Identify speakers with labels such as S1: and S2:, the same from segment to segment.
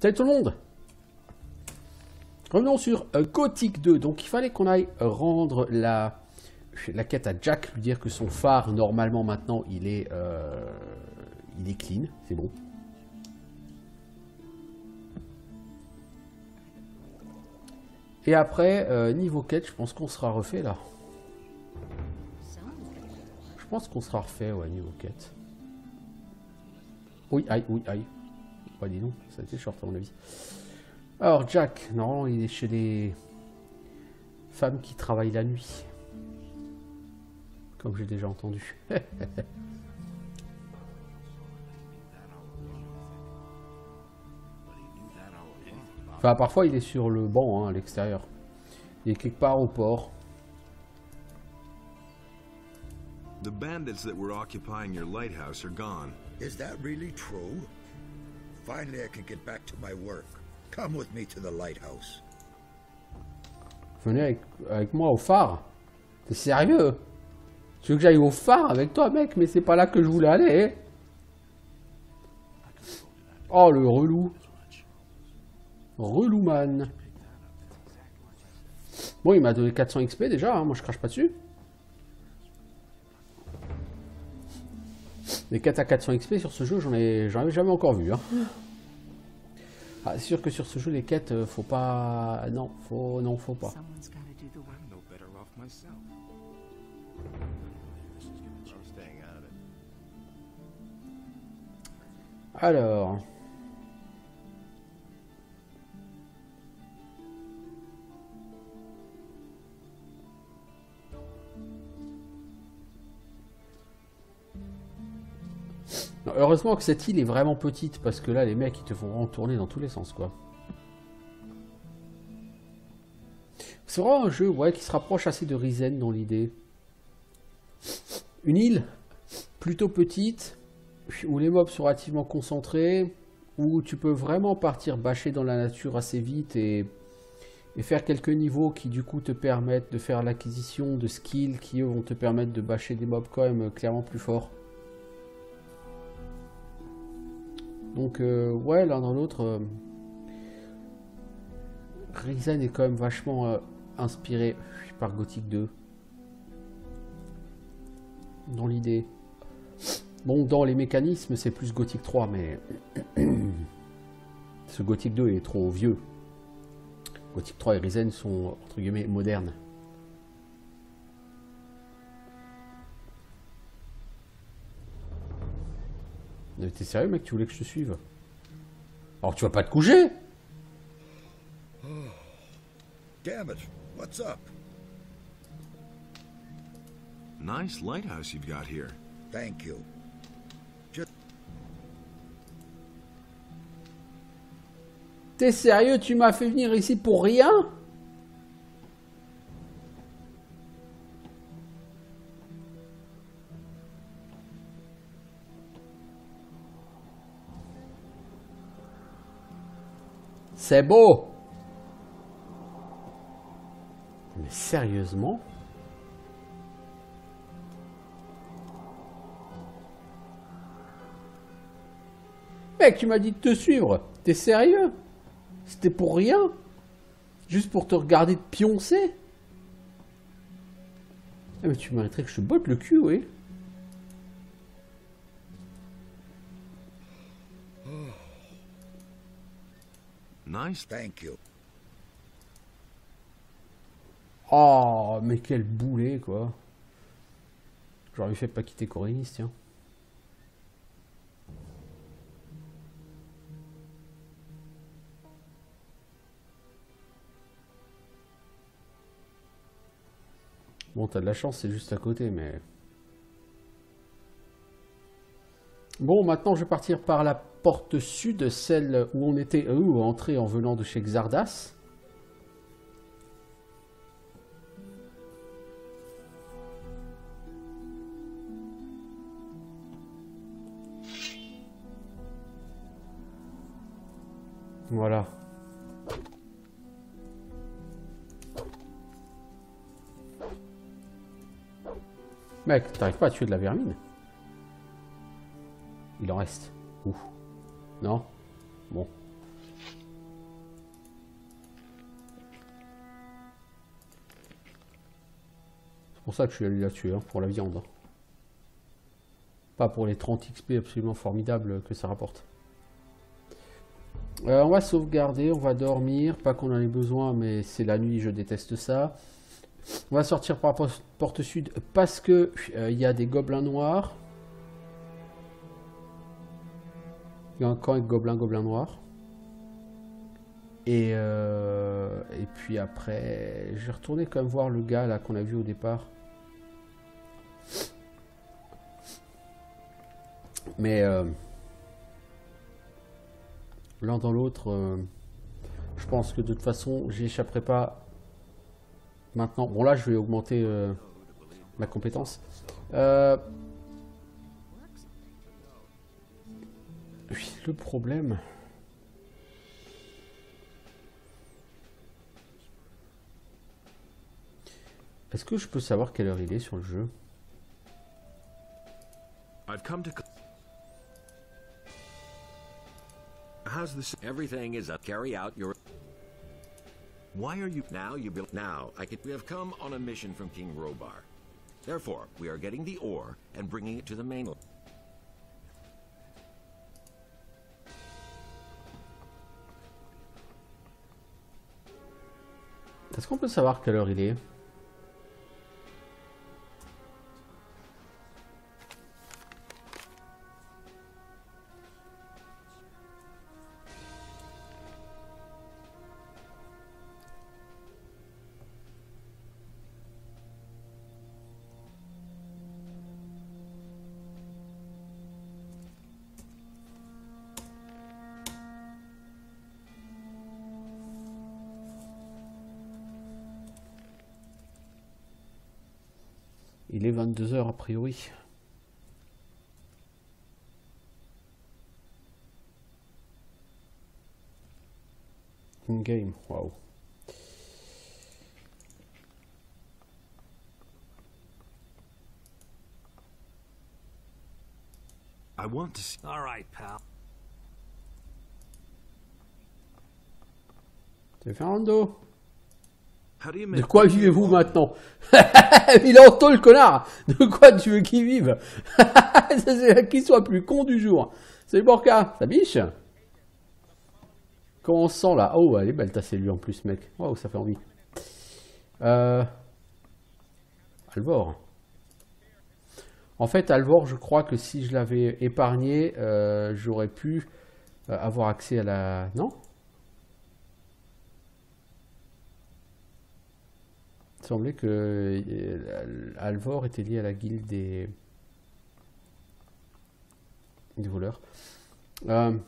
S1: Salut tout le monde. Revenons sur Gothic 2. Donc il fallait qu'on aille rendre la quête à Jack, lui dire que son phare, normalement maintenant, il est clean, c'est bon. Et après, niveau quête, je pense qu'on sera refait là. Je pense qu'on sera refait, ouais, niveau quête. Oui, aïe, oui, aïe. Bah dis donc, ça a été short à mon avis. Alors Jack, non, il est chez les femmes qui travaillent la nuit. Comme j'ai déjà entendu. Enfin, parfois il est sur le banc, hein, à l'extérieur. Il est quelque part au port.
S2: The bandits that were occupying your lighthouse are gone.
S3: Is that really true? Finally, I can get back to my work. Come with me to the lighthouse.
S1: Venez avec moi au phare. T'es sérieux? Tu veux que j'aille au phare avec toi, mec? Mais c'est pas là que je voulais aller. Hein. Oh, le relou. Relou, man. Bon, il m'a donné 400 XP déjà, hein. Moi je crache pas dessus. Les 4 à 400 XP sur ce jeu, j'en avais jamais encore vu. Hein. Ah, c'est sûr que sur ce jeu, les quêtes, faut pas... Non, faut pas. Alors... Non, heureusement que cette île est vraiment petite, parce que là, les mecs, ils te font vraiment tourner dans tous les sens, quoi. C'est vraiment un jeu, ouais, qui se rapproche assez de Risen dans l'idée. Une île plutôt petite, où les mobs sont relativement concentrés, où tu peux vraiment partir bâcher dans la nature assez vite et faire quelques niveaux qui, du coup, te permettent de faire l'acquisition de skills qui, eux, vont te permettre de bâcher des mobs quand même clairement plus forts. Donc, ouais, l'un dans l'autre, Risen est quand même vachement inspiré par Gothic 2. Dans l'idée. Bon, dans les mécanismes, c'est plus Gothic 3, mais... ce Gothic 2 est trop vieux. Gothic 3 et Risen sont, entre guillemets, modernes. T'es sérieux, mec? Tu voulais que je te suive? Alors tu vas pas te coucher?
S3: Damn it, what's up?
S2: Nice lighthouse you've got here.
S3: Thank you.
S1: T'es sérieux? Tu m'as fait venir ici pour rien? C'est beau. Mais sérieusement? Mec, tu m'as dit de te suivre. T'es sérieux? C'était pour rien? Juste pour te regarder te pioncer? Ah, mais tu mériterais que je te botte le cul, oui.
S3: Nice. Thank you.
S1: Oh, mais quel boulet, quoi. J'aurais lui fait pas quitter Corénis, tiens. Bon, t'as de la chance, c'est juste à côté, mais... Bon, maintenant, je vais partir par la porte sud, celle où on était entré en venant de chez Xardas. Voilà. Mec, t'arrives pas à tuer de la vermine? Il en reste. Ouh. Non? Bon. pour ça que je suis allé là-dessus, hein, pour la viande. Pas pour les 30 XP absolument formidables que ça rapporte. On va sauvegarder, on va dormir. Pas qu'on en ait besoin, mais c'est la nuit, je déteste ça. On va sortir par la porte sud parce que il y a des gobelins noirs. Il y a encore un gobelin noir. Et puis après, je vais retourner quand même voir le gars là qu'on a vu au départ. Mais l'un dans l'autre, je pense que de toute façon, j'y échapperai pas maintenant. Bon là, je vais augmenter ma compétence. Oui, le problème... Est-ce que je peux savoir quelle heure il est sur le jeu?
S2: I've come to. How's this?
S4: Everything is up. Carry out your.
S2: Why are you?
S4: Now you build. Now I can. We have come on a mission from King Robar. Therefore, we are getting the ore and bringing it to the mainland.
S1: Est-ce qu'on peut savoir quelle heure il est? Il est 22 h a priori. In-game, waouh.
S2: I want to see.
S5: All right, pal.
S1: C'est Fernando.
S2: How do you
S1: De
S2: make?
S1: quoi vivez-vous maintenant? Il est en tôle, le connard. De quoi tu veux qu'il vive? C'est qu'il soit plus con du jour. Salut Borka, ça biche? Comment on se sent là? Oh, elle est belle ta cellule en plus, mec. Waouh, ça fait envie. Alvor. En fait, Alvor, je crois que si je l'avais épargné, j'aurais pu avoir accès à la... Non? Il semblait que Alvor était lié à la guilde des voleurs. En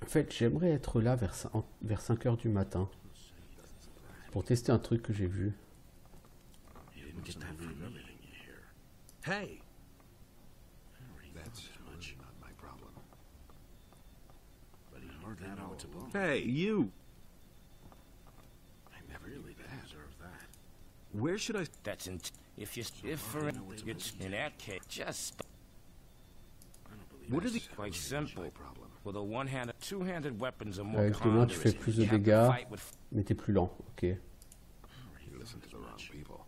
S1: fait, j'aimerais être là vers 5 h du matin pour tester un truc que j'ai vu.
S4: Hey.
S2: That's not my problem. Hey, you. Where should I?
S5: That's in. If for it's in that case, just
S2: What are the?
S5: quite simple. With a one-handed, two-handed weapons are more
S1: Avec le main, tu fais
S5: ponderous.
S1: plus de
S5: You have to
S1: dégâts,
S5: fight with-
S1: mais t'es plus lent. Ok.
S2: You listen to the wrong people.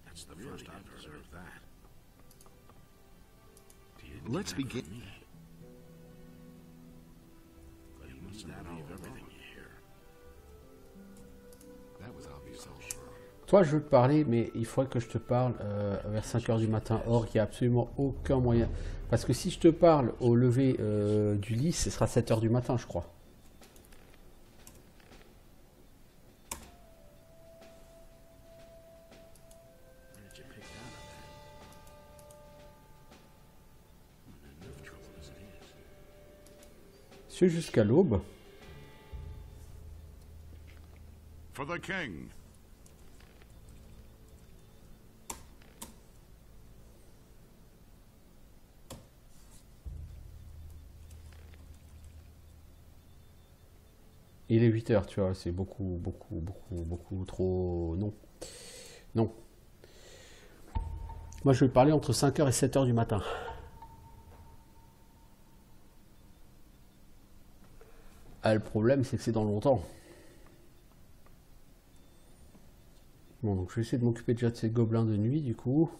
S6: That's the first I've heard of that.
S2: Let's begin.
S6: But you must not believe everything you hear.
S2: That was obvious.
S1: Toi, je veux te parler, mais il faudrait que je te parle vers 5 h du matin. Or, il n'y a absolument aucun moyen. Parce que si je te parle au lever du lit, ce sera 7 h du matin, je crois.
S6: Where did you pick that up at? I'm in enough trouble as it is.
S1: C'est jusqu'à l'aube.
S6: For the king.
S1: Il est 8 h, tu vois, c'est beaucoup trop... Non. Non. Moi, je vais parler entre 5 h et 7 h du matin. Ah, le problème, c'est que c'est dans longtemps. Bon, donc je vais essayer de m'occuper déjà de ces gobelins de nuit, du coup.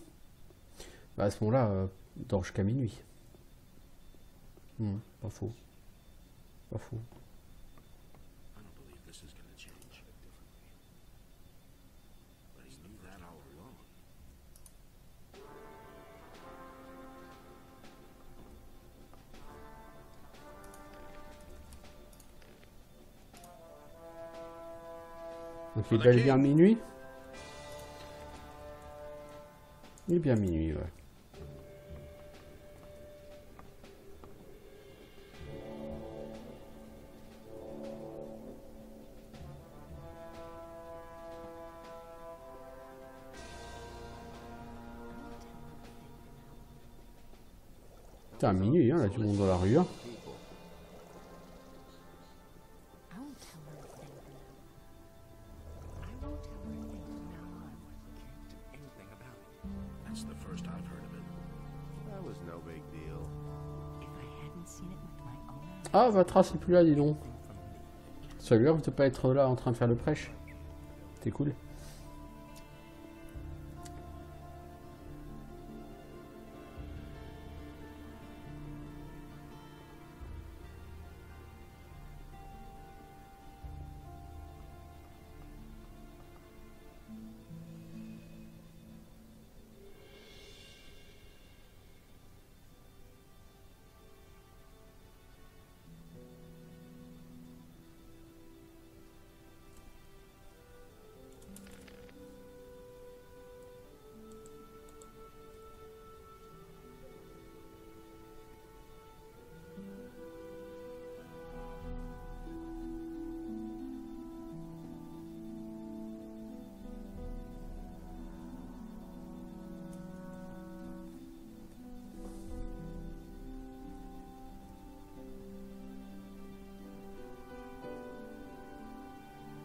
S1: Bah, à ce moment-là, dors jusqu'à minuit. Pas faux. Pas faux.
S6: I don't believe this is gonna change. But he knew that all along.
S1: Donc il est bel et bien minuit. Il est bien minuit, ouais. Putain, minuit, hein, là, du monde dans la rue. Hein.
S7: I won't tell her a thing. I won't tell her a thing from now on.
S5: Anything about it.
S6: That's the first I've heard of it.
S5: That was no big deal.
S7: If I hadn't seen it with my own eyes,
S1: Ah, Vatra, c'est plus là, dis donc. Ça lui arrive de pas être là en train de faire le prêche. C'est cool.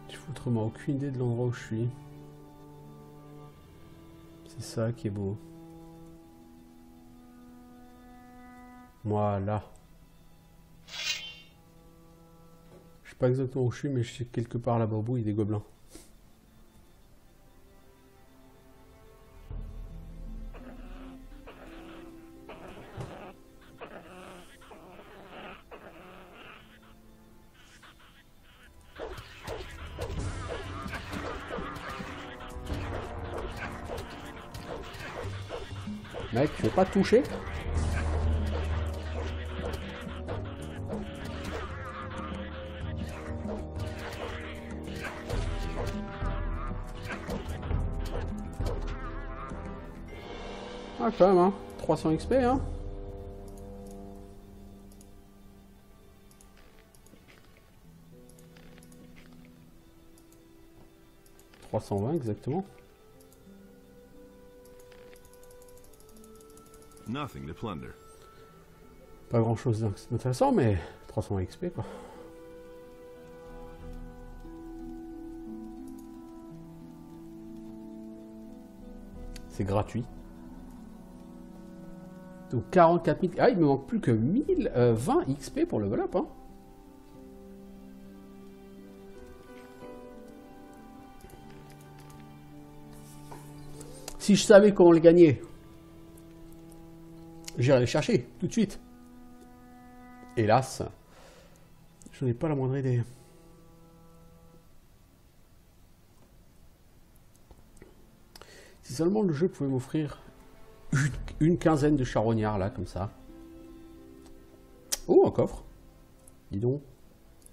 S1: J'ai foutrement aucune idée de l'endroit où je suis. C'est ça qui est beau. Voilà. Je sais pas exactement où je suis, mais je sais que quelque part là-bas au bout, il y a des gobelins. Mec, tu veux pas te toucher? Ah quand même, hein. 300 XP, hein. « 320 exactement.
S2: Nothing to plunder.
S1: Pas grand chose d'intéressant, mais 300 XP quoi. C'est gratuit. Donc 44 000. Ah, il me manque plus que 1020 XP pour level up. Hein. Si je savais comment le gagner, j'irai les chercher tout de suite. Hélas, je n'ai pas la moindre idée. Si seulement le jeu pouvait m'offrir une quinzaine de charognards là, comme ça. Oh, un coffre. Dis donc.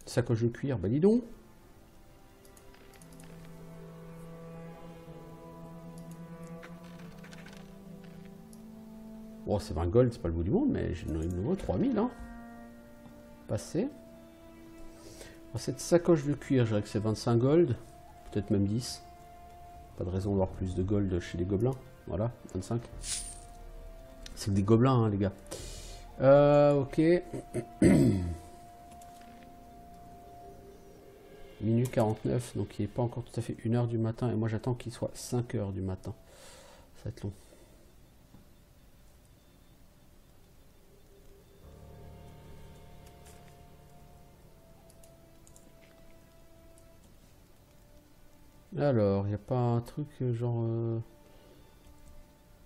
S1: Sacoche de cuir, bah dis donc. Bon, c'est 20 gold, c'est pas le bout du monde, mais il me vaut 3000, hein. Passé. Alors, cette sacoche de cuir, je dirais que c'est 25 gold. Peut-être même 10. Pas de raison d'avoir plus de gold chez les gobelins. Voilà, 25. C'est que des gobelins, hein, les gars. Ok. Minuit 49, donc il n'est pas encore tout à fait 1h du matin. Et moi, j'attends qu'il soit 5h du matin. Ça va être long. Alors, il n'y a pas un truc genre...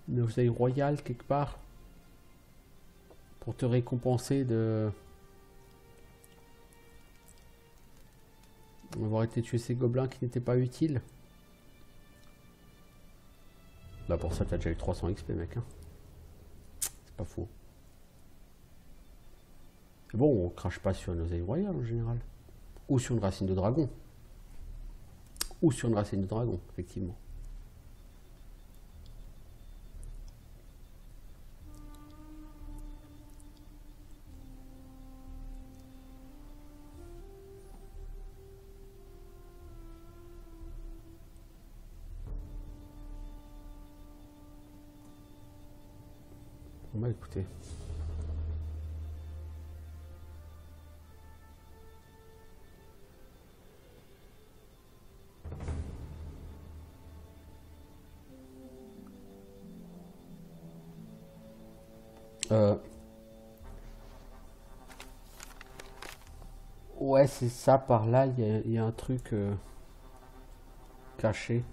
S1: une oseille royale quelque part pour te récompenser de... avoir été tuer ces gobelins qui n'étaient pas utiles. Bah pour ça t'as déjà eu 300 XP mec hein. C'est pas faux. Mais bon on crache pas sur une oseille royale en général. Ou sur une racine de dragon. Ou sur une racine de dragon effectivement. Bah écoutez. Ouais c'est ça par là, il y a un truc caché.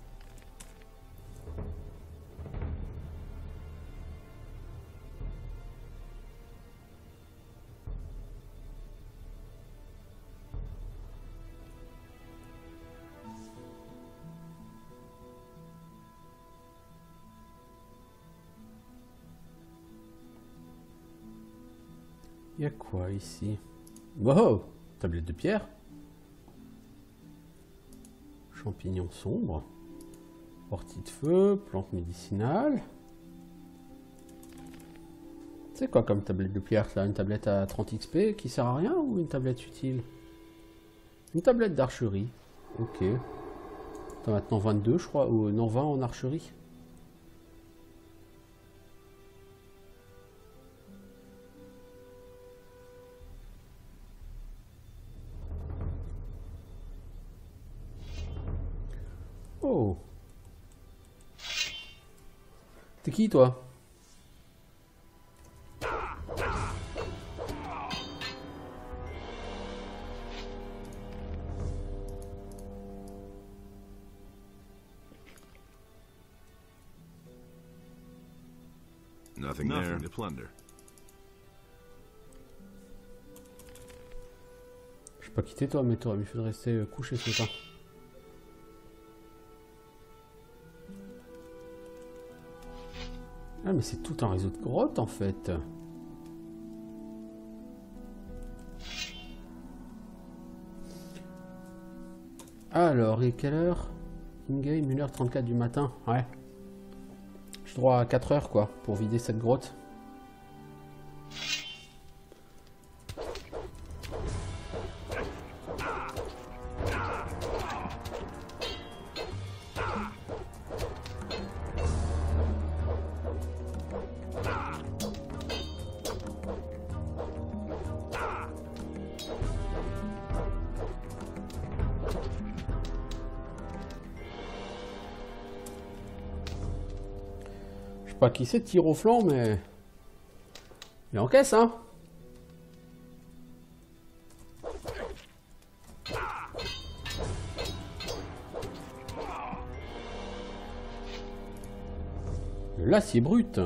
S1: Il y a quoi ici? Wow! Tablette de pierre. Champignons sombres. Ortie de feu. Plante médicinale. C'est quoi comme tablette de pierre ça? Une tablette à 30 XP qui sert à rien ou une tablette utile? Une tablette d'archerie. Ok. T'as maintenant 22 je crois. Ou non 20 en archerie. Oh. T'es qui toi?
S2: Nothing there to plunder.
S1: Je peux pas quitter toi mais t'aurais mieux fait de rester couché ce temps. Ah mais c'est tout un réseau de grottes en fait. Alors, et quelle heure? In-game 1h34 du matin. Ouais. J'ai droit à 4 heures quoi pour vider cette grotte. Pas qui c'est tire au flanc mais il encaisse hein. L'acier brut.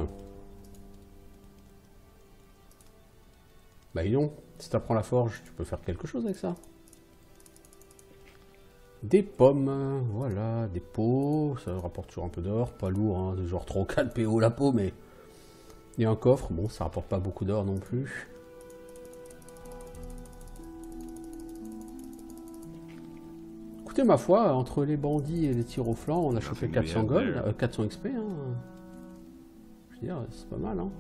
S1: Bah dis donc, si t'apprends la forge tu peux faire quelque chose avec ça. Des pommes, voilà, des pots, ça rapporte toujours un peu d'or, pas lourd, hein, de genre 3 ou 4 PO la peau, mais il y a un coffre, bon ça rapporte pas beaucoup d'or non plus. Écoutez ma foi, entre les bandits et les tirs au flanc, on a chopé 400 gold, 400 XP, hein. Je veux dire, c'est pas mal hein.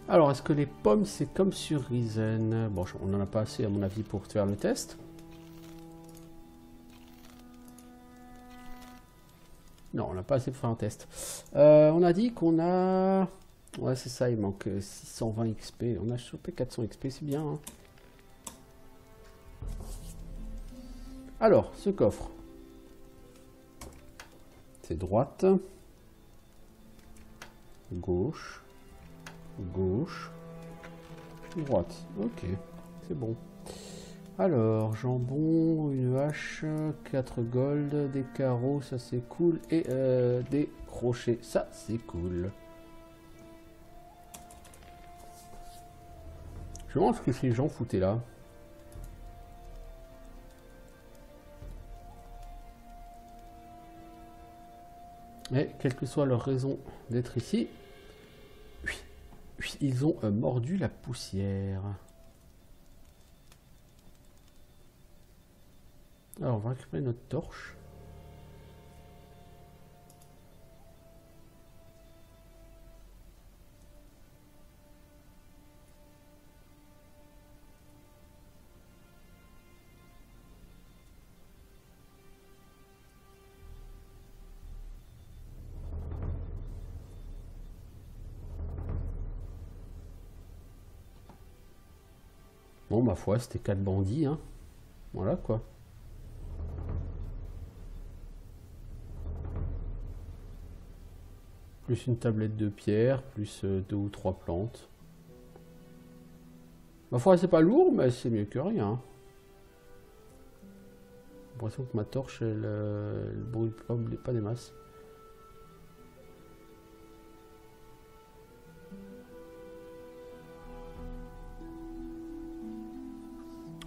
S1: Alors, est-ce que les pommes, c'est comme sur Risen? Bon, on en a pas assez, à mon avis, pour faire le test. Non, on n'a pas assez pour faire un test. On a dit qu'on a... Ouais, c'est ça, il manque 620 XP. On a chopé 400 XP, c'est bien. Hein. Alors, ce coffre. C'est droite. Gauche. Gauche, droite, ok. C'est bon. Alors, jambon, une hache, 4 gold, des carreaux, ça c'est cool. Et des crochets, ça c'est cool. Je me demande ce que ces gens foutaient là. Mais quelle que soit leur raison d'être ici, ils ont mordu la poussière. Alors on va récupérer notre torche. Bon, ma foi, c'était 4 bandits, hein. Voilà, quoi. Plus une tablette de pierre, plus 2 ou 3 plantes. Ma foi, c'est pas lourd, mais c'est mieux que rien. J'ai l'impression que ma torche, elle brûle pas des masses.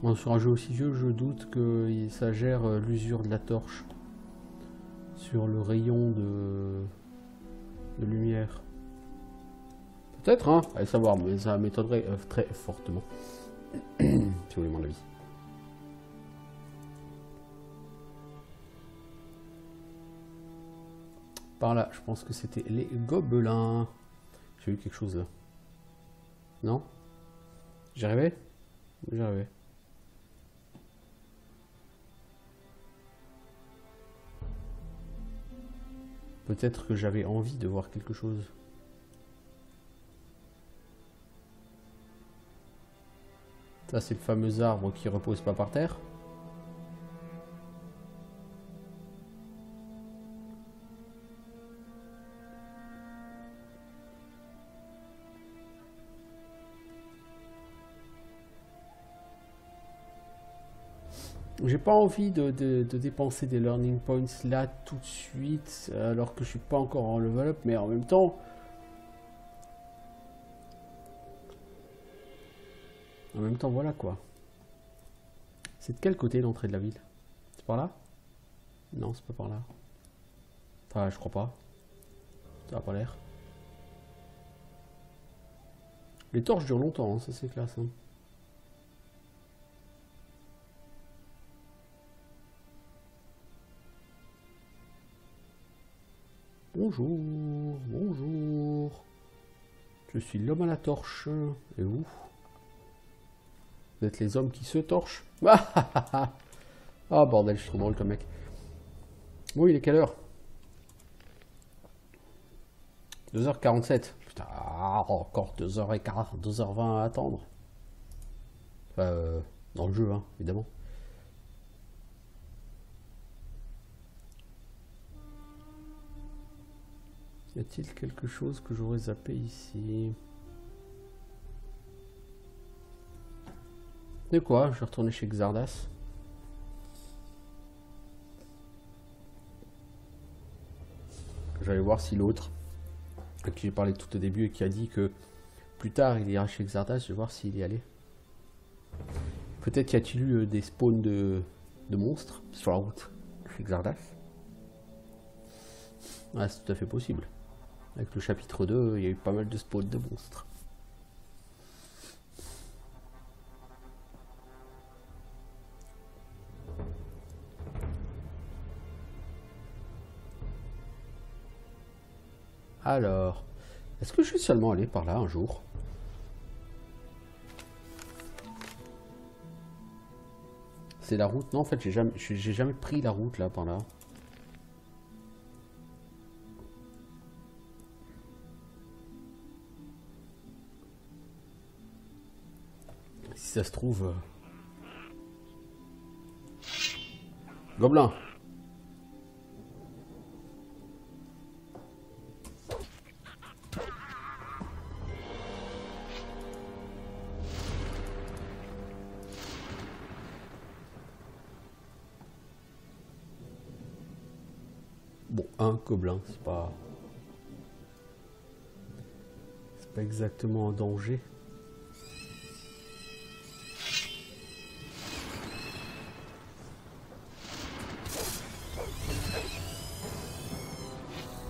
S1: Bon, sur un jeu aussi vieux, je doute que ça gère l'usure de la torche sur le rayon de lumière. Peut-être, hein, allez savoir, mais ça m'étonnerait très fortement. Si vous voulez mon avis. Par là, je pense que c'était les gobelins. J'ai vu quelque chose là. Non? J'y arrivais? J'y arrivais. Peut-être que j'avais envie de voir quelque chose. Ça, c'est le fameux arbre qui repose pas par terre. J'ai pas envie de dépenser des learning points là tout de suite, alors que je suis pas encore en level up, mais en même temps... voilà quoi. C'est de quel côté l'entrée de la ville? C'est par là? Non, c'est pas par là. Enfin, je crois pas. Ça a pas l'air. Les torches durent longtemps, hein, ça c'est classe. Hein. Bonjour, bonjour. Je suis l'homme à la torche. Et vous? Vous êtes les hommes qui se torchent? Ah bordel, je suis trop drôle comme mec. Bon, il est quelle heure? 2h47. Putain, encore 2h15, 2h20 à attendre. Enfin, dans le jeu, hein, évidemment. Y a-t-il quelque chose que j'aurais zappé ici? C'est quoi? Je vais retourner chez Xardas. J'allais voir si l'autre, à qui j'ai parlé tout au début et qui a dit que plus tard il ira chez Xardas, je vais voir s'il y allait. Peut-être y a-t-il eu des spawns de monstres sur la route chez Xardas. Ouais, c'est tout à fait possible. Avec le chapitre 2, il y a eu pas mal de spawns de monstres. Alors, est-ce que je suis seulement allé par là un jour? C'est la route? Non, en fait, j'ai jamais pris la route là par là. Si ça se trouve... Gobelin! un gobelin, c'est pas exactement un danger.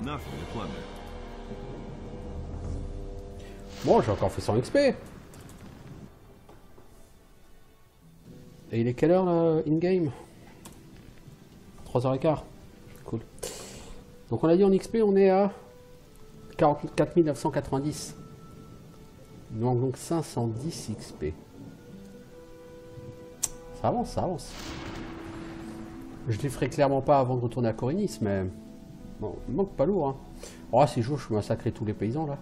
S2: Nothing to plunder.
S1: Bon, j'ai encore fait 100 XP. Et il est quelle heure là, in-game? 3h15. Cool. Donc on a dit en XP, on est à 44 990. Il manque donc 510 XP. Ça avance, ça avance. Je les ferai clairement pas avant de retourner à Corinis, mais... Bon, il manque pas lourd, hein. Oh, c'est chaud, je peux massacrer tous les paysans, là.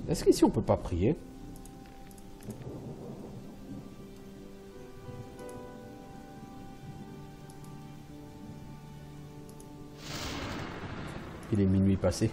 S1: Est-ce qu'ici, on peut pas prier? Il est minuit passé.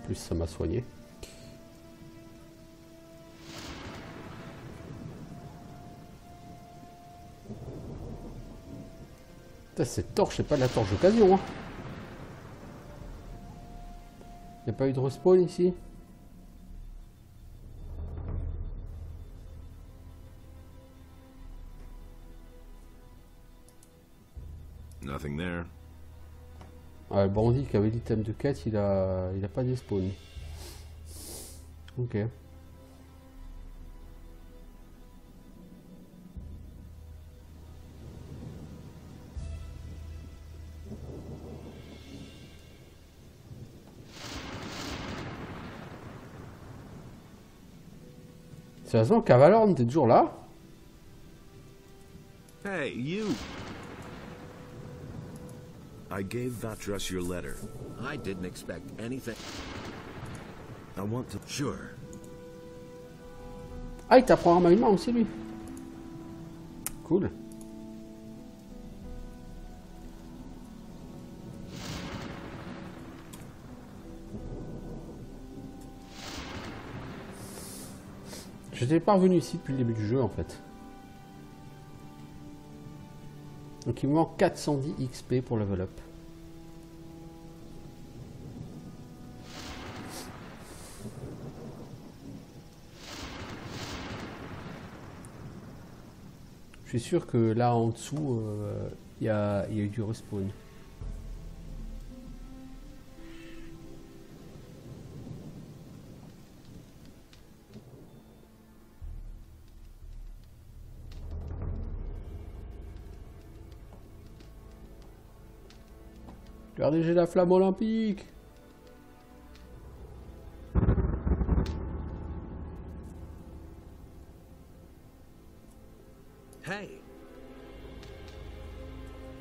S1: Plus ça m'a soigné. Putain, cette torche, c'est pas de la torche d'occasion, hein. Y a pas eu de respawn ici?
S2: Nothing there.
S1: Ah, le bandit qui avait l'item de quête, il a pas despawn. Ok. Sérieusement, Cavalorn, t'es toujours là?
S2: Hey, you! I gave Vatras your letter.
S4: I didn't expect anything.
S2: I want to...
S4: Sure.
S1: Ah, il t'apprend un maniement aussi, lui. Cool. J'étais pas revenu ici depuis le début du jeu, en fait. Donc il me manque 410 XP pour level up. Je suis sûr que là en dessous, il y a eu du respawn. Regardez, j'ai la flamme olympique.
S2: Hey!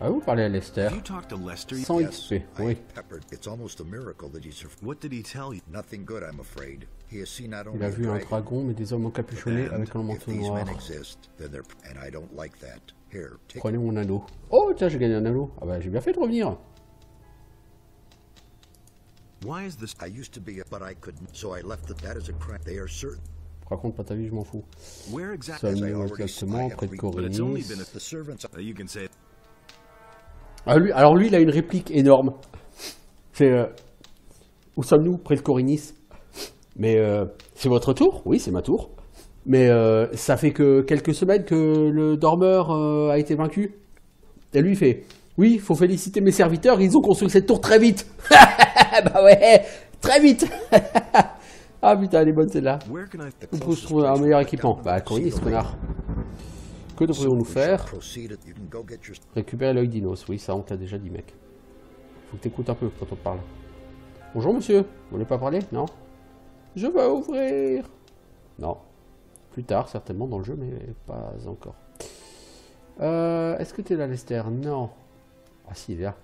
S1: Ah, vous parlez à Lester.
S2: Have you talked to Lester?
S1: 100
S3: Yes,
S1: XP,
S3: I
S1: oui.
S3: peppered. It's almost a miracle that he's
S2: What did he tell you?
S3: nothing good, I'm afraid. He has seen not
S1: Il
S3: only
S1: a
S3: a
S1: vu un
S3: dragon,
S1: dragon, mais des hommes encapuchonnés avec un
S3: if
S1: manteau
S3: these
S1: noir.
S3: men exist, then they're and I don't like that. Here, take
S1: Prenez mon anneau. Oh, tiens, j'ai gagné un anneau. Ah bah, j'ai bien fait de revenir.
S2: Why is this...
S3: I used to be, but I couldn't, so I left that as a crime. They are certain.
S1: Raconte pas ta vie, je m'en fous.
S2: Where exactly?
S1: Sommes
S3: I
S1: nous
S3: already
S1: exactement
S3: I have
S1: près de
S3: re-
S2: But it's only
S1: Corinis.
S2: been
S3: The servants.
S2: You can say it.
S1: Ah, lui, alors lui, il a une réplique énorme. C'est... où sommes-nous? Près de Corinis. Mais c'est votre tour? Oui, c'est ma tour. Mais ça fait que quelques semaines que le dormeur a été vaincu. Et lui, il fait... Oui, il faut féliciter mes serviteurs, ils ont construit cette tour très vite. Bah ouais, très vite. Ah putain, elle est bonne celle-là.
S2: Where can I...
S1: On peut se trouver un meilleur équipement. Bah, Corinis, connard. Que devrions-nous faire?
S3: Proceed. You can go get your.
S1: Récupérer l'œil d'Inos. Oui, ça, on t'a déjà dit, mec. Faut que t'écoutes un peu quand on te parle. Bonjour, monsieur. Vous voulez pas parler? Non? Je vais ouvrir. Non. Plus tard, certainement, dans le jeu, mais pas encore. Est-ce que t'es là, Lester? Non. Ah si, il est là.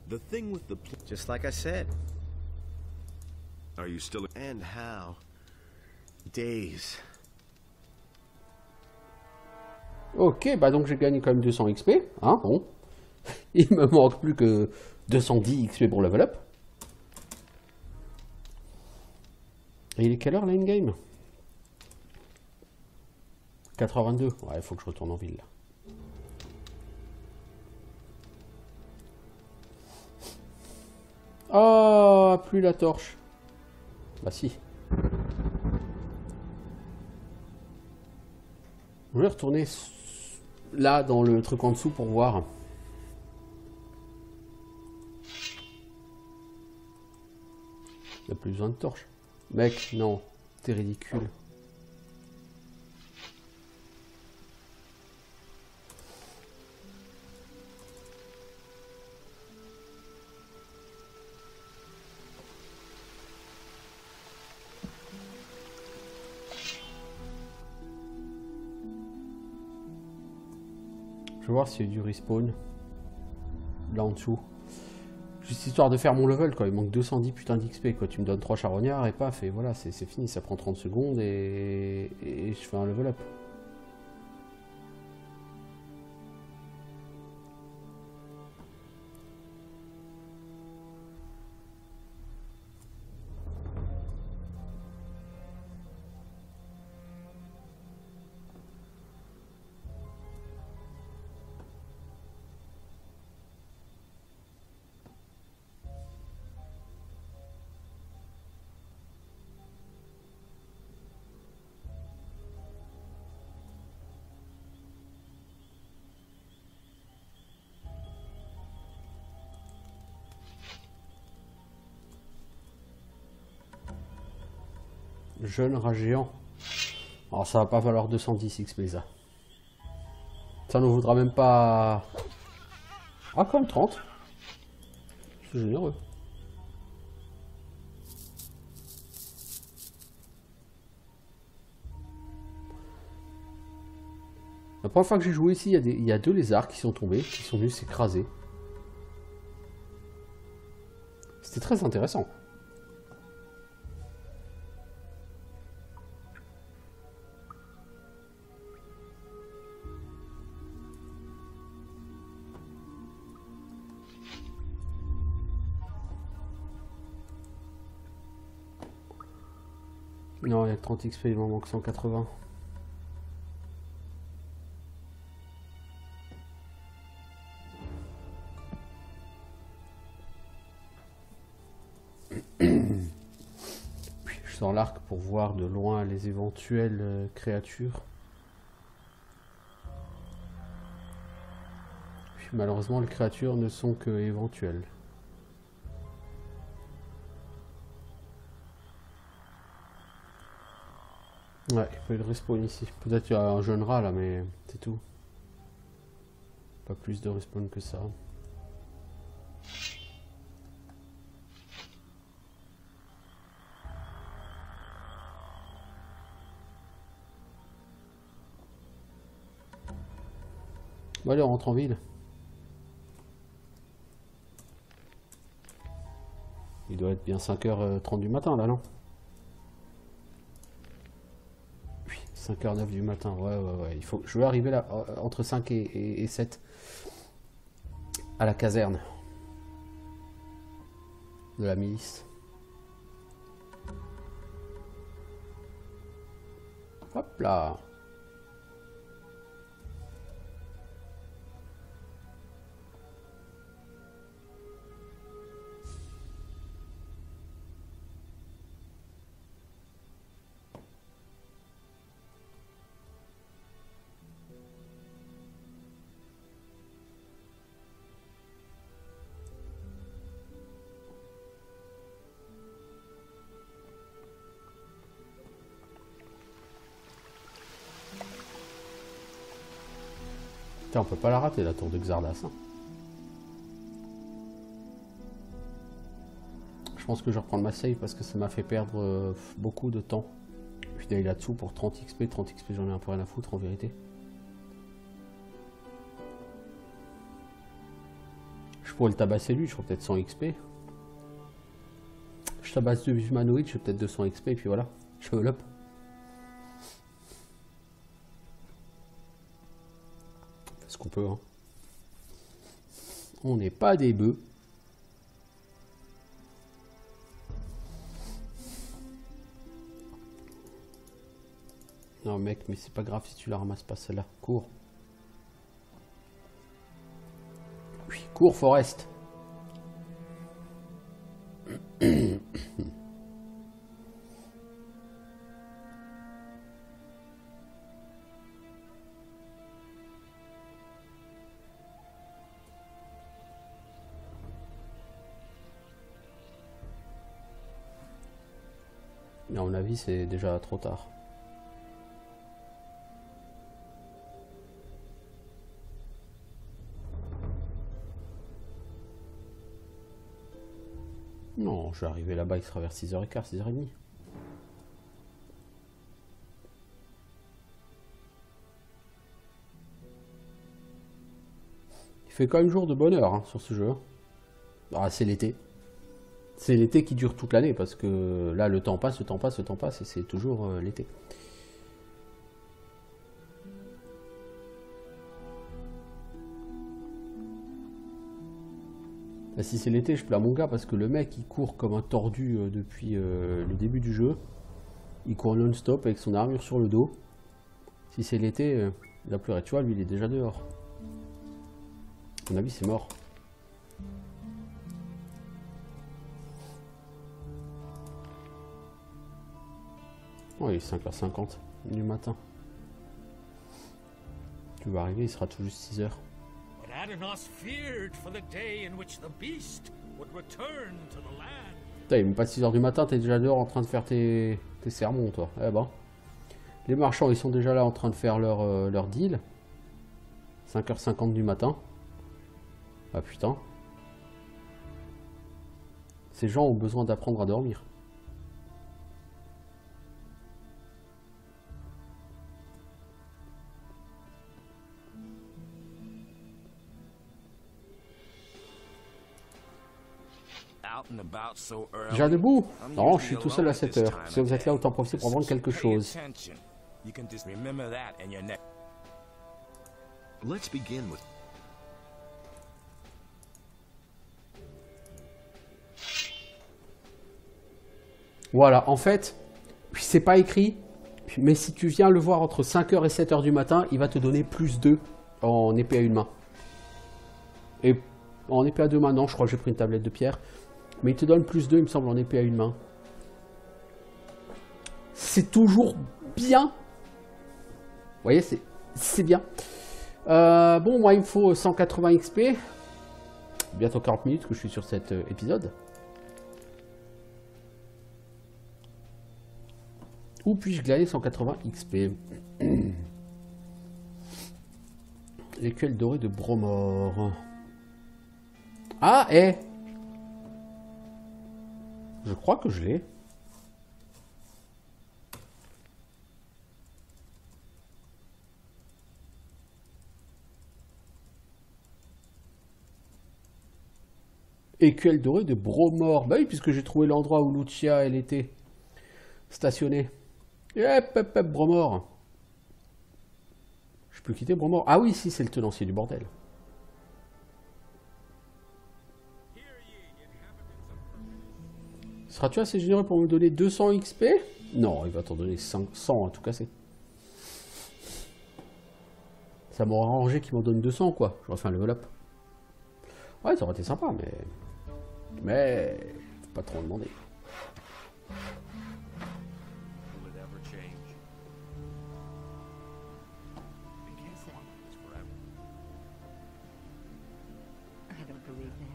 S2: The thing with the
S5: Just like I said.
S2: Are you still...
S5: And how? Days.
S1: Ok, bah donc j'ai gagné quand même 200 XP. Hein, bon. Il me manque plus que 210 XP pour level up. Et il est quelle heure là, in-game? 4h22. Ouais, il faut que je retourne en ville là. Oh, plus la torche. Bah si. Je vais retourner là dans le truc en dessous pour voir. Il n'y a plus besoin de torche. Mec, non. T'es ridicule. Je vais voir s'il y a du respawn. Là en dessous. Juste histoire de faire mon level quoi. Il manque 210 putains d'XP quoi. Tu me donnes 3 charognards et paf et voilà, c'est fini. Ça prend 30 secondes et je fais un level up. Jeune rat géant. Alors ça va pas valoir 210 XP ça. Ça ne vaudra même pas... Ah quand même 30. C'est généreux. La première fois que j'ai joué ici, il y a 2 lézards qui sont tombés, qui sont venus s'écraser. C'était très intéressant. Non, il y a que 30 XP, il m'en manque 180. Puis je sors l'arc pour voir de loin les éventuelles créatures. Puis malheureusement, les créatures ne sont que éventuelles. Ouais, il faut le respawn ici. Peut-être qu'il y a un jeune rat là, mais c'est tout. Pas plus de respawn que ça. Bon allez, on rentre en ville. Il doit être bien 5h30 du matin là, non? 5h09 du matin, ouais. Il faut, je vais arriver là, entre 5 et 7. À la caserne. De la milice. Hop là. Putain, on peut pas la rater la tour de Xardas. Hein. Je pense que je vais reprendre ma save parce que ça m'a fait perdre beaucoup de temps. Puis d'aller là-dessous pour 30 XP. 30 XP, j'en ai un peu rien à foutre en vérité. Je pourrais le tabasser lui, je ferais peut-être 100 XP. Je tabasse 2 humanoïdes, je fais peut-être 200 XP et puis voilà. Je level up. On fait ce qu'on peut, hein. On n'est pas des bœufs. Non mec, mais c'est pas grave si tu la ramasses pas celle-là. Cours. Oui, cours Forest. À mon avis, c'est déjà trop tard. Non, je vais arriver là-bas, il sera vers 6h15, 6h30. Il fait quand même jour de bonheur hein, sur ce jeu. Ah, c'est l'été. C'est l'été qui dure toute l'année parce que là, le temps passe, le temps passe, le temps passe et c'est toujours l'été. Là, si c'est l'été, je plains mon gars parce que le mec il court comme un tordu depuis le début du jeu. Il court non-stop avec son armure sur le dos. Si c'est l'été, il a pleuré. Tu vois, lui il est déjà dehors. À mon avis, c'est mort. Oh, il est 5h50 du matin. Tu vas arriver, il sera tout juste 6h.
S8: Adanos feared for the day in which the beast would return to the land.
S1: Putain, il est même pas 6h du matin, t'es déjà dehors en train de faire tes sermons, toi. Eh ben. Les marchands, ils sont déjà là en train de faire leur deal. 5h50 du matin. Ah putain. Ces gens ont besoin d'apprendre à dormir. Déjà debout? Non, je suis tout seul à 7h. Si vous êtes là, autant profiter pour vendre quelque chose.
S2: Let's begin with
S1: Voilà, en fait, c'est pas écrit, mais si tu viens le voir entre 5h et 7h du matin, il va te donner plus 2 en épée à une main. Et en épée à deux mains, non, je crois que j'ai pris une tablette de pierre. Mais il te donne plus 2, il me semble, en épée à une main. C'est toujours bien. Vous voyez, c'est bien. Bon, moi, il me faut 180 XP. Bientôt 40 minutes que je suis sur cet épisode. Où puis-je glaner 180 XP? L'écuelle dorée de Bromore. Ah, je crois que je l'ai. Écuelle dorée de Bromore. Bah oui, puisque j'ai trouvé l'endroit où Lucia, elle était stationnée. Hop, Bromore. Je peux quitter Bromore. Ah oui, si, c'est le tenancier du bordel. Seras-tu assez généreux pour me donner 200 XP? Non, il va t'en donner 500 à tout casser. Ça m'aurait arrangé qu'il m'en donne 200, quoi. J'aurais fait un level up. Ouais, ça aurait été sympa, mais faut pas trop en demander.
S7: I don't believe that.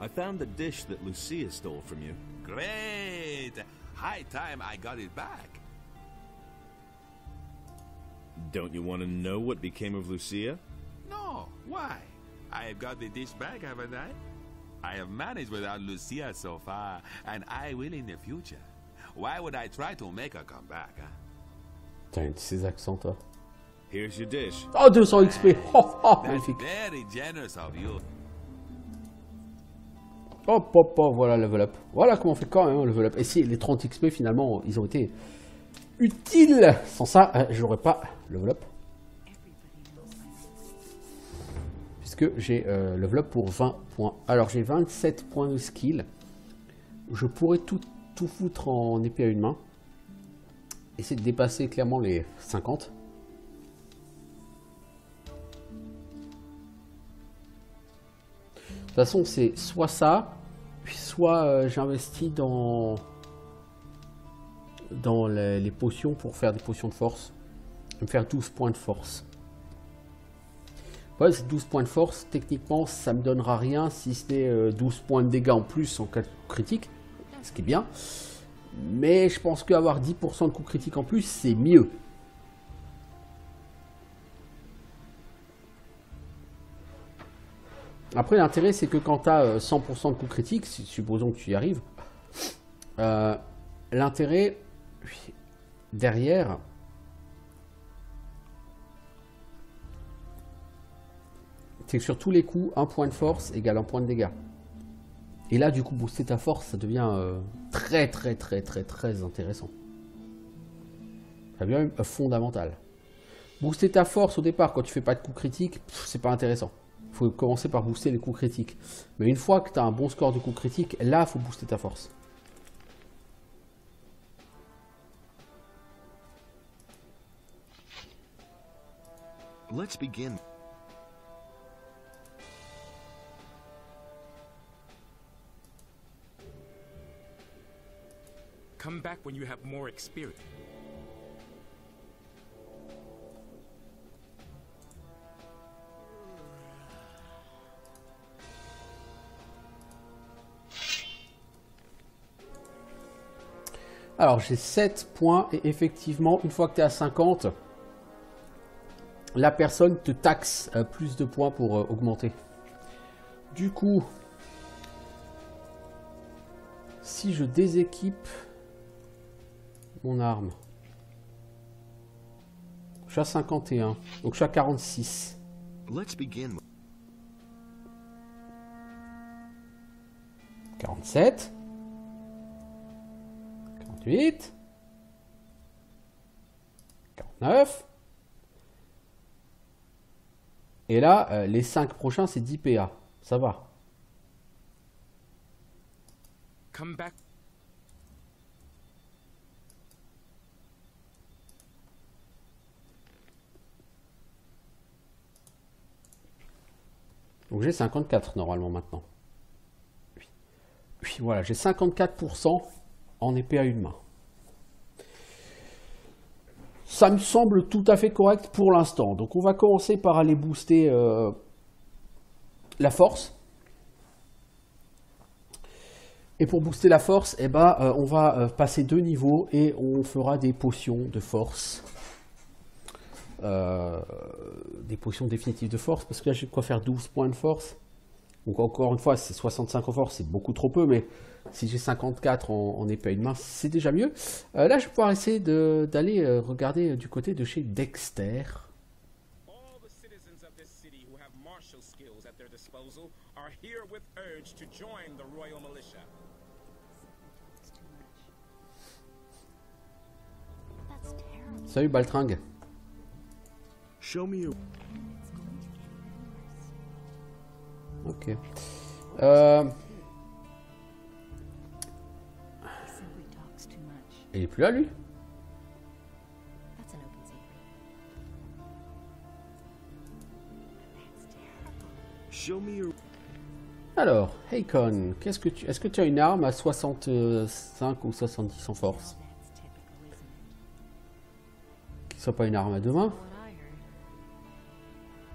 S6: I found the dish that Lucia stole from you.
S2: Great! High time I got it back.
S6: Don't you want to know what became of Lucia?
S9: No, why? I've got the dish back, haven't I? I have managed without Lucia so far, and I will in the future. Why would I try to make her come back, huh?
S1: Putain, ces accents, toi.
S2: Here's your dish.
S1: Oh, 200 XP. Oh, oh,
S9: That's
S1: magnifique.
S9: very generous of you.
S1: Hop, hop, hop, voilà le level up. Voilà comment on fait quand même le level up. Et si les 30 XP, finalement, ils ont été utiles. Sans ça, je n'aurais pas level up. Puisque j'ai level up pour 20 points. Alors, j'ai 27 points de skill. Je pourrais tout foutre en épée à une main. Essayer de dépasser clairement les 50. De toute façon, c'est soit ça, puis soit j'investis dans les potions pour faire des potions de force. Me faire 12 points de force. Ouais, c'est 12 points de force. Techniquement, ça me donnera rien si c'était 12 points de dégâts en plus en cas de coup critique. Ce qui est bien. Mais je pense qu'avoir 10% de coup critique en plus, c'est mieux. Après, l'intérêt, c'est que quand tu as 100% de coup critique, supposons que tu y arrives, l'intérêt derrière, c'est que sur tous les coups, un point de force égale un point de dégâts. Et là, du coup, booster ta force, ça devient très intéressant. Ça devient fondamental. Booster ta force au départ, quand tu fais pas de coups critiques, c'est pas intéressant. Il faut commencer par booster les coups critiques. Mais une fois que tu as un bon score de coups critiques, là, il faut booster ta force.
S2: Let's begin.
S5: Come back when you have more experience.
S1: Alors, j'ai 7 points et effectivement, une fois que tu es à 50, la personne te taxe plus de points pour augmenter. Du coup, si je déséquipe mon arme, je suis à 51, donc je suis à 46.
S2: Let's begin.
S1: 47. 48. 49. Et là, les 5 prochains, c'est 10 PA. Ça va.
S5: Come back.
S1: Donc j'ai 54 normalement maintenant. Puis voilà, j'ai 54% en épée à une main. Ça me semble tout à fait correct pour l'instant. Donc on va commencer par aller booster la force. Et pour booster la force, eh ben, on va passer 2 niveaux et on fera des potions de force. Des potions définitives de force, parce que là j'ai de quoi faire 12 points de force. Donc encore une fois, c'est 65 en force, c'est beaucoup trop peu, mais si j'ai 54 en épée à une main, c'est déjà mieux. Là je vais pouvoir essayer d'aller regarder du côté de chez Dexter.
S5: All the citizens of this city who have martial skills at their disposal are herewith urged to join the Royal Militia.
S7: That's terrible.
S1: Salut Baltringue.
S2: Show me your...
S1: Ok.
S7: He simply talks too much.
S1: Il est plus là lui?
S7: That's an open secret. That's terrible.
S2: Show me your...
S1: Alors, Hakon, est-ce que tu as une arme à 65 ou 70 en force?
S7: That's typical, isn't it?
S1: Qui soit pas une arme à deux mains?
S7: What I heard.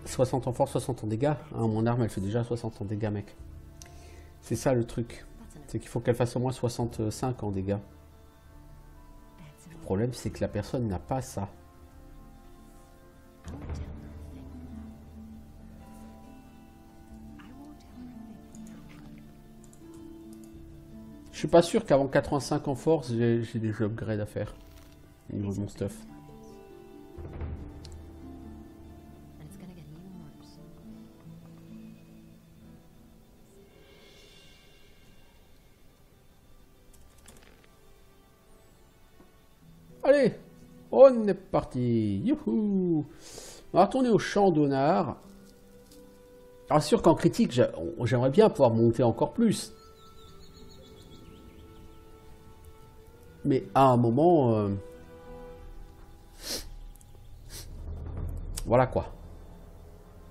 S1: 60 en force, 60 en dégâts. Hein, mon arme, elle fait déjà 60 en dégâts, mec. C'est ça le truc.
S7: That's an
S1: C'est qu'il faut qu'elle fasse au moins 65 en dégâts.
S7: That's
S1: Le problème, c'est que la personne n'a pas ça.
S7: I won't tell her a thing now.
S1: Je suis pas sûr qu'avant 85 en force, j'ai des upgrades à faire. Au niveau de mon stuff.
S7: And it's gonna get even worse.
S1: Allez, on est parti. Youhou. On va retourner au champ d'honneur. Alors sûr qu'en critique, j'aimerais bien pouvoir monter encore plus. Mais à un moment... Voilà quoi.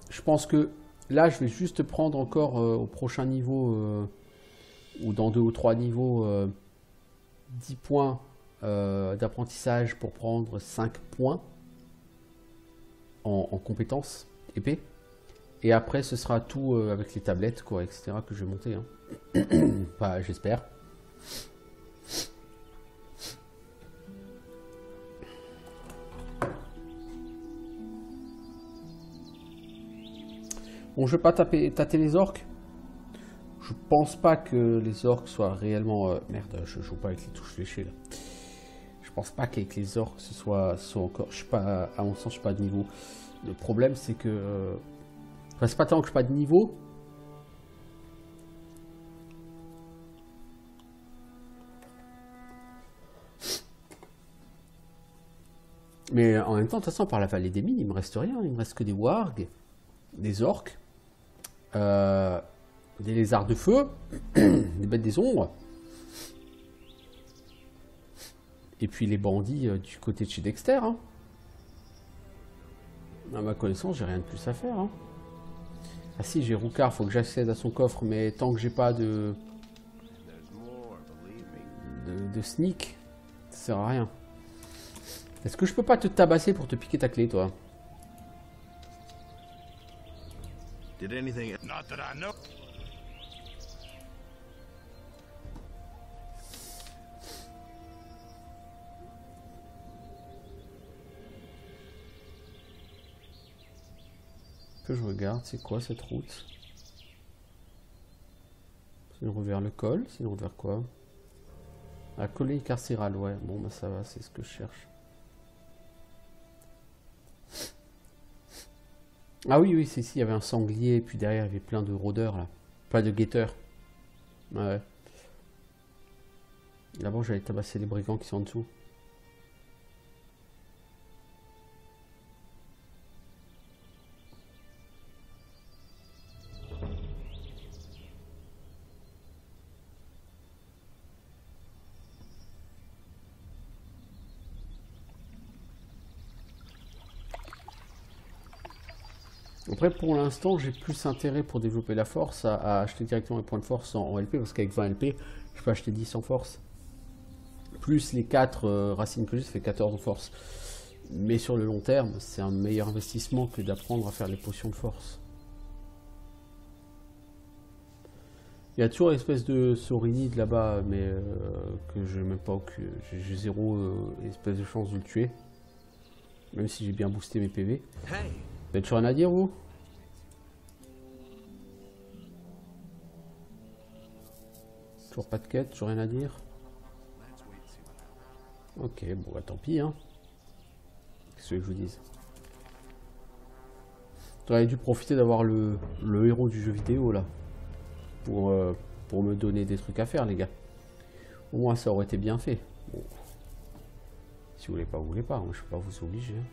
S1: Je pense que là, je vais juste prendre encore au prochain niveau, ou dans 2 ou 3 niveaux, 10 points d'apprentissage pour prendre 5 points en compétences épée. Et après, ce sera tout avec les tablettes, quoi, etc. que je vais monter. Hein. Enfin, j'espère. Bon, je vais pas tâter les orques. Je pense pas que les orques soient réellement... Merde, je joue pas avec les touches fléchées là. Je pense pas qu'avec les orques ce soit encore... Je suis pas... À mon sens, je suis pas de niveau. Le problème, c'est que... Enfin, c'est pas tant que je suis pas de niveau. Mais en même temps, de toute façon, par la vallée des mines, il me reste rien. Il me reste que des wargs, des orques, des lézards de feu, des bêtes des ombres. Et puis les bandits du côté de chez Dexter. Hein. À ma connaissance, j'ai rien de plus à faire. Hein. Ah si, j'ai Roucard, faut que j'accède à son coffre, mais tant que j'ai pas de sneak, ça sert à rien. Est-ce que je peux pas te tabasser pour te piquer ta clé, toi?
S2: Did anything...
S3: Not that I know.
S1: Que je regarde, c'est quoi cette route? C'est une route vers le col, c'est une route vers quoi? La collée carcérale, ouais. Bon, bah ça va, c'est ce que je cherche. Ah oui, oui, c'est ici, il y avait un sanglier, et puis derrière, il y avait plein de rôdeurs, là. Pas de guetteurs. Ouais. Là-bas, j'allais tabasser les brigands qui sont en dessous. Après, pour l'instant, j'ai plus intérêt pour développer la force à acheter directement les points de force en LP, parce qu'avec 20 LP, je peux acheter 10 en force. Plus les 4 racines que j'ai, ça fait 14 en force. Mais sur le long terme, c'est un meilleur investissement que d'apprendre à faire les potions de force. Il y a toujours une espèce de saurinide là-bas, mais que je n'ai même pas... J'ai zéro espèce de chance de le tuer. Même si j'ai bien boosté mes PV. Vous avez toujours rien à dire, vous? Toujours pas de quête, toujours rien à dire? Ok, bon, bah, tant pis, hein. Qu'est-ce que je vous dise? J'aurais dû profiter d'avoir le héros du jeu vidéo, là. Pour me donner des trucs à faire, les gars. Au moins, ça aurait été bien fait. Bon. Si vous voulez pas, vous voulez pas. Moi, je ne peux pas vous obliger. Hein.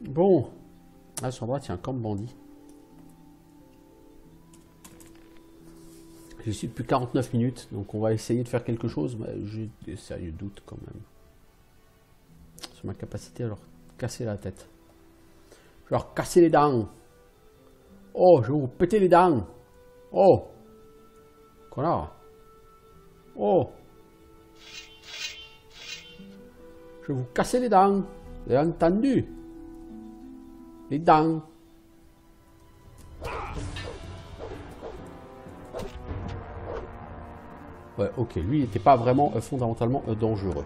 S1: Bon, là sur droite il y a un camp de bandits. Je suis depuis 49 minutes, donc on va essayer de faire quelque chose, mais j'ai des sérieux doutes quand même. Sur ma capacité à leur casser la tête. Je vais leur casser les dents. Oh, je vais vous péter les dents. Oh, connard. Oh. Je vais vous casser les dents. Vous avez entendu? Les dents. Ouais, ok, lui, il n'était pas vraiment fondamentalement dangereux.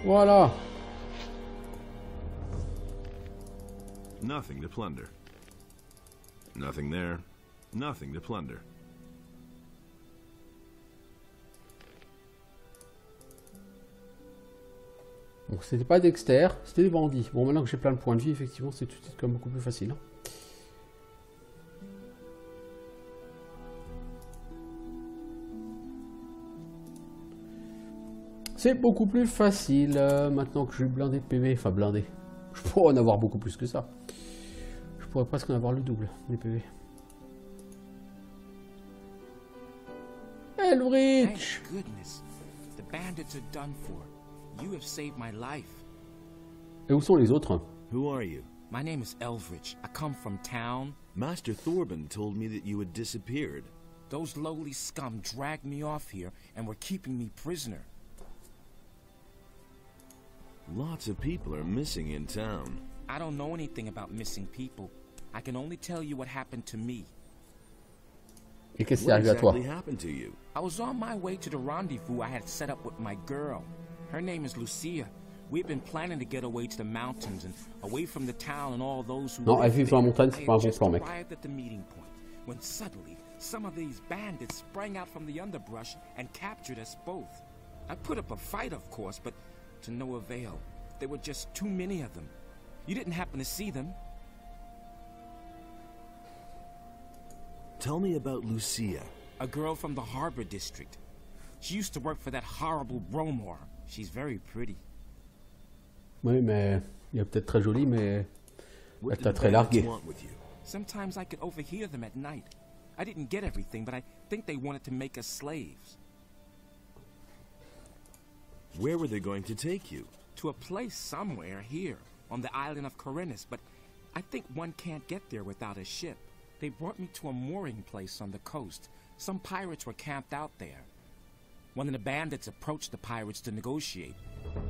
S1: Voilà.
S2: Nothing to plunder. Nothing there. Nothing to plunder.
S1: Bon, c'était pas Dexter, c'était des bandits. Bon, maintenant que j'ai plein de points de vie, effectivement, c'est tout de suite quand même beaucoup plus facile. Hein. C'est beaucoup plus facile maintenant que je suis blindé de PV. Enfin, blindé. Je pourrais en avoir beaucoup plus que ça. Je pourrais presque en avoir le double des PV. Elvrich!
S5: Thank goodness. The bandits are done for. You have saved my life.
S1: Et où sont les autres?
S6: Who are you?
S5: My name is Elvrich. I come from town.
S6: Master Thorben told me that you had disappeared.
S5: Those lowly scum dragged me off here and were keeping me prisoner.
S6: Lots of people are missing in town.
S5: I don't know anything about missing people. I can only tell you what happened to me.
S1: Et qu'est-ce qui
S6: What
S1: arrive à toi?
S6: exactly happened to you?
S5: I was on my way to the rendezvous I had set up with my girl. Her name is Lucia. We've been planning to get away to the mountains and away from the town and all those who
S1: Non,
S5: live
S1: vivre sur la
S5: there.
S1: montagne,
S5: I
S1: c'est
S5: had
S1: pas un bon
S5: just
S1: plan, mec.
S5: arrived at the meeting point when suddenly some of these bandits sprang out from the underbrush and captured us both. I put up a fight, of course, but to no avail. There were just too many of them. You didn't happen to see them?
S6: Tell me about Lucia.
S5: A girl from the Harbor District. She used to work for that horrible Bromor. She's very pretty.
S1: Oui, mais il est peut-être très joli, mais
S6: What
S1: elle
S6: did
S1: t'a
S6: the
S1: très
S6: bandits
S1: largué.
S6: want with you?
S5: Sometimes I could overhear them at night. I didn't get everything, but I think they wanted to make us slaves.
S6: Where were they going to take you?
S5: To a place somewhere here, on the island of Corinus, but I think one can't get there without a ship. They brought me to a mooring place on the coast. Some pirates were camped out there. One of the bandits approached the pirates to negotiate.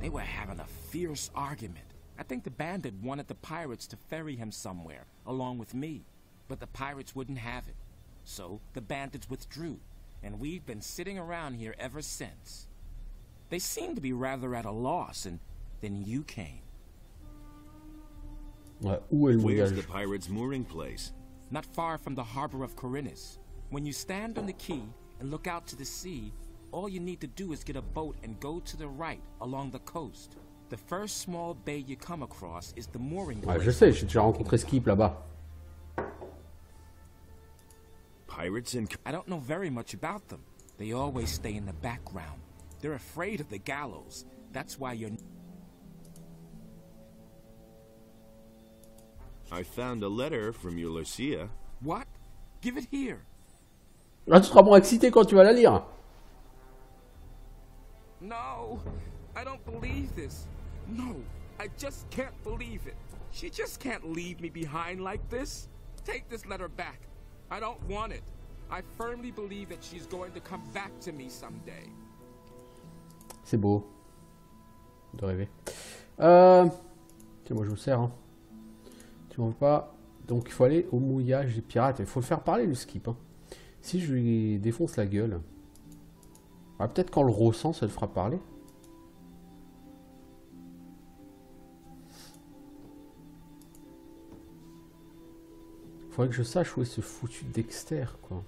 S5: They were having a fierce argument. I think the bandit wanted the pirates to ferry him somewhere, along with me. But the pirates wouldn't have it. So the bandits withdrew, and we've been sitting around here ever since. They seemed to be rather at a loss, and then you came.
S1: Ouais, où est le
S6: Where's
S1: voyage?
S6: the pirates' mooring place?
S5: Not far from the harbor of Corinus. When you stand on the quay and look out to the sea, all you need to do is get a boat and go to the right along the coast. The first small bay you come across is the mooring
S1: Ouais,
S5: place.
S1: je sais, j'ai déjà rencontré Skip là-bas.
S6: Pirates in...
S5: I don't know very much about them. They always stay in the background. They're afraid of the gallows. That's why you're...
S6: I found a letter from your Lucia.
S5: What? Give it here.
S1: Là, tu seras moins excité quand tu vas la lire.
S5: No, I don't believe this. No, I just can't believe it. She just can't leave me behind like this. Take this letter back. I don't want it. I firmly believe that she's going to come back to me someday.
S1: C'est beau. De rêver. Tiens, moi je vous sers. Hein. Tu m'en veux pas. Donc il faut aller au mouillage des pirates. Il faut le faire parler le Skip. Hein. Si je lui défonce la gueule. Ah, peut-être qu'en le ressent, ça le fera parler. Faudrait que je sache où est ce foutu Dexter, quoi.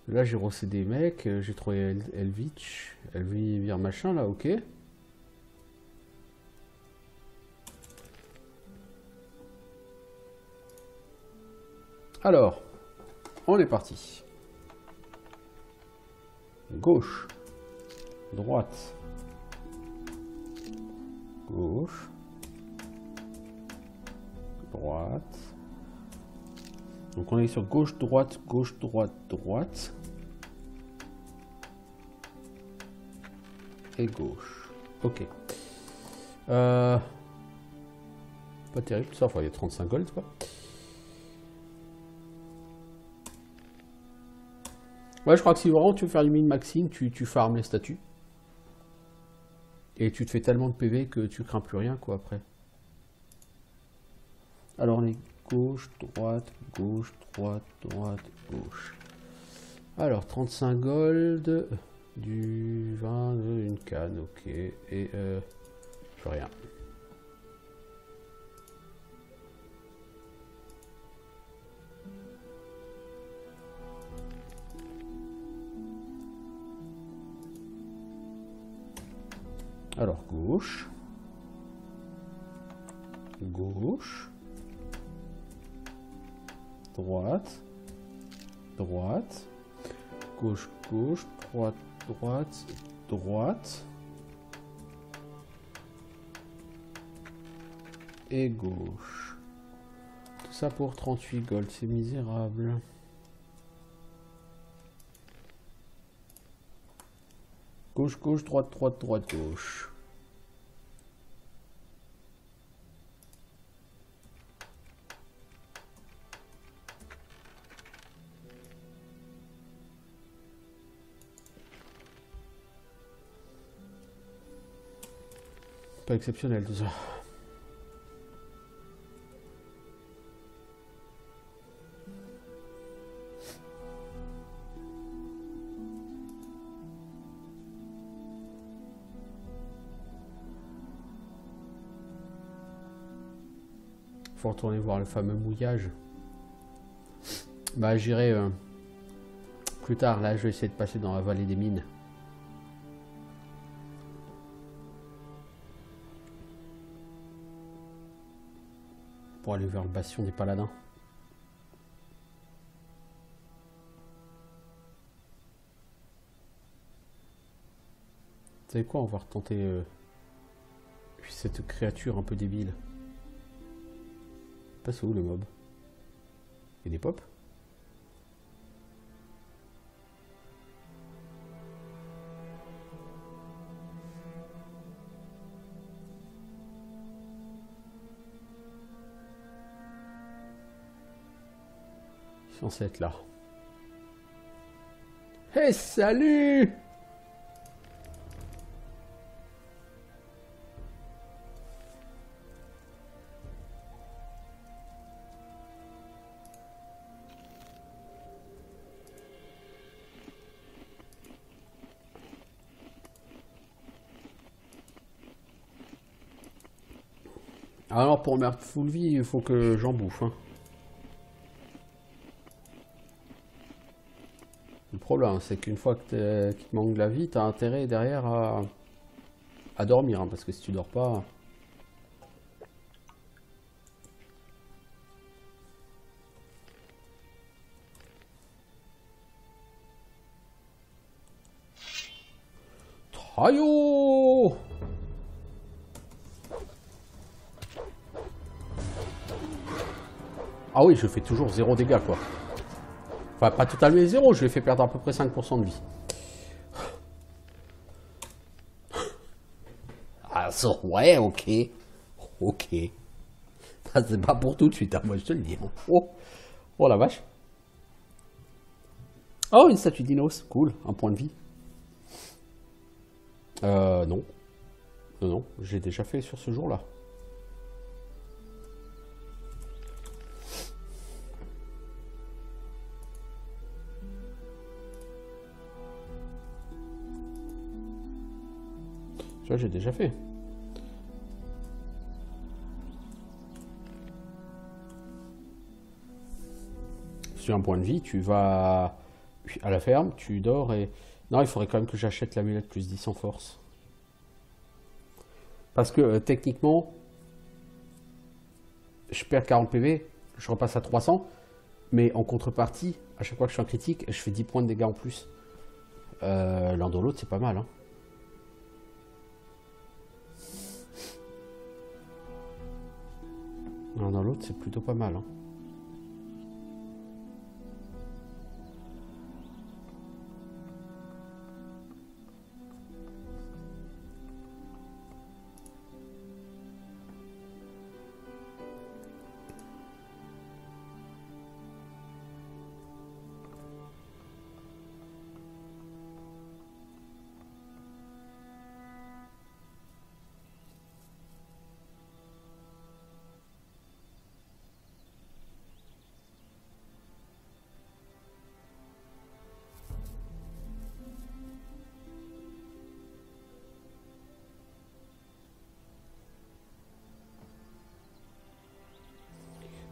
S1: Là, j'ai rossé des mecs, j'ai trouvé Elvich, Elvire machin, là, ok. Alors, on est parti. Gauche, droite, gauche, droite, Donc on est sur gauche, droite, gauche, droite, droite. Et gauche. Ok. Pas terrible ça, enfin il y a 35 gold quoi. Ouais, je crois que si vraiment tu veux faire du min-maxing, tu farmes les statues. Et tu te fais tellement de PV que tu crains plus rien quoi après. Alors on est gauche, droite, gauche, droite, droite, gauche. Alors 35 gold, du vin, une canne, ok. Et plus rien. Alors gauche, gauche, droite, droite, gauche, gauche, droite, droite, droite et gauche. Tout ça pour 38 gold, c'est misérable. Gauche, gauche, droite, droite, droite, gauche. Pas exceptionnel tout ça. Faut retourner voir le fameux mouillage. Bah j'irai plus tard. Là je vais essayer de passer dans la vallée des mines. Pour aller vers le bastion des paladins. Vous savez quoi, on va retenter cette créature un peu débile. Passe où le mob? Il y a des pops? Il est censé être là. Hey, salut! Alors pour me mettre full vie, il faut que j'en bouffe. Hein. Le problème, c'est qu'une fois que qu'il te manque de la vie, t'as intérêt derrière à dormir. Hein, parce que si tu dors pas... Trayo! Ah oui, je fais toujours 0 dégâts, quoi. Enfin, pas totalement 0, je lui ai fait perdre à peu près 5% de vie. Ah, ça, ouais, ok. Ok. C'est pas pour tout de suite, hein, moi je te le dis. Oh, oh la vache. Oh, une statue d'Inos, cool, un point de vie. Non. Non, non, j'ai déjà fait sur ce jour-là. Ça, j'ai déjà fait. Sur un point de vie, tu vas à la ferme, tu dors et... Non, il faudrait quand même que j'achète l'amulette plus 10 en force. Parce que techniquement, je perds 40 PV, je repasse à 300, mais en contrepartie, à chaque fois que je fais un critique, je fais 10 points de dégâts en plus. L'un dans l'autre, c'est pas mal. Hein. L'un dans l'autre, c'est plutôt pas mal. Hein.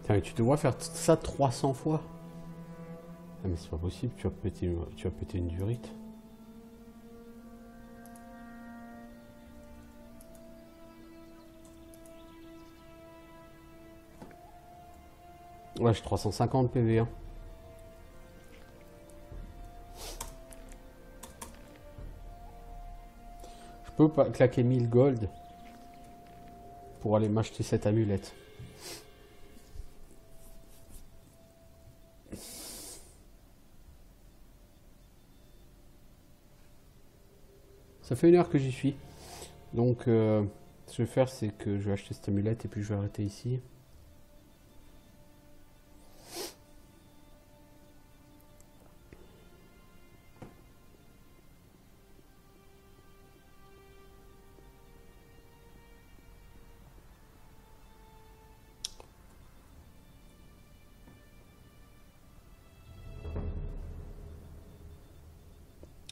S1: Putain, tu te vois faire ça 300 fois. Ah mais c'est pas possible, tu vas péter une durite. Ouais, j'ai 350 PV. Hein. Je peux pas claquer 1000 gold pour aller m'acheter cette amulette. Ça fait 1 heure que j'y suis. Donc, ce que je vais faire, c'est que je vais acheter cette amulette et puis je vais arrêter ici.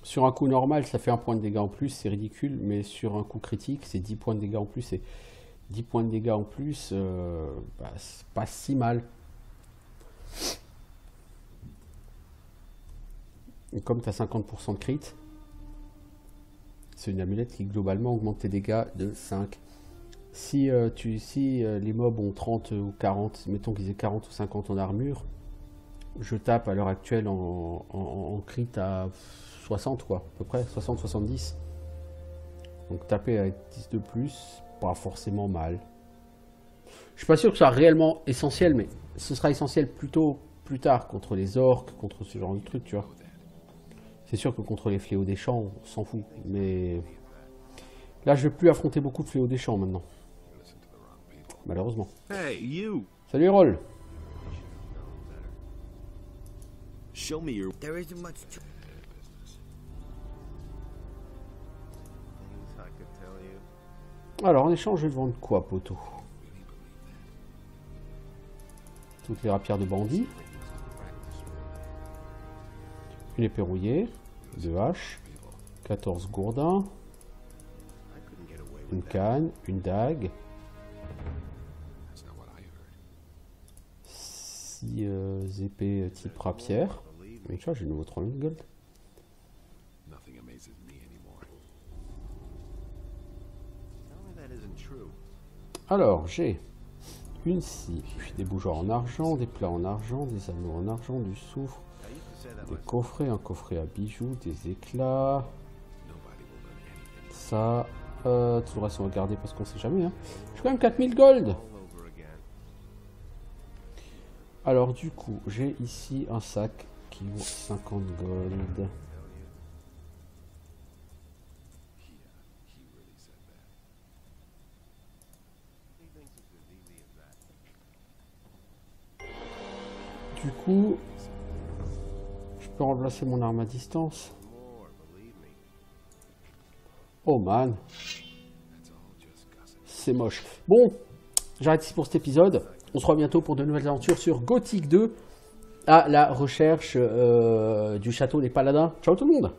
S1: Sur un coup normal, ça fait 1 point de dégâts en plus, c'est ridicule, mais sur un coup critique, c'est 10 points de dégâts en plus, et 10 points de dégâts en plus, bah, c'est pas si mal. Et comme tu as 50% de crit, c'est une amulette qui globalement augmente tes dégâts de 5. Si, les mobs ont 30 ou 40, mettons qu'ils aient 40 ou 50 en armure, je tape à l'heure actuelle en crit à 60 quoi, à peu près, 60-70. Donc taper avec 10 de plus, pas forcément mal. Je suis pas sûr que ce soit réellement essentiel, mais ce sera essentiel plutôt plus tard, contre les orques, contre ce genre de trucs, tu vois. C'est sûr que contre les fléaux des champs, on s'en fout, mais là je vais plus affronter beaucoup de fléaux des champs maintenant. Malheureusement.
S4: Hey, you!
S1: Salut Roll.
S4: Show me your...
S3: There isn't much to...
S1: Alors en échange, je vais vendre quoi, poteau? Toutes les rapières de bandits. Une épée rouillée. 2 haches. 14 gourdins. Une canne. Une dague. 6 épées type rapière. Donc ça, j'ai de nouveau 3000 gold. Alors, j'ai une scie, des bougeoirs en argent, des plats en argent, des anneaux en argent, du soufre, des coffrets, un coffret à bijoux, des éclats. Ça, tout le reste on va garder parce qu'on sait jamais. Hein. J'ai quand même 4000 gold. Alors du coup, j'ai ici un sac qui vaut 50 gold. Du coup, je peux remplacer mon arme à distance. Oh man, c'est moche. Bon, j'arrête ici pour cet épisode. On se revoit bientôt pour de nouvelles aventures sur Gothic 2 à la recherche du château des Paladins. Ciao tout le monde!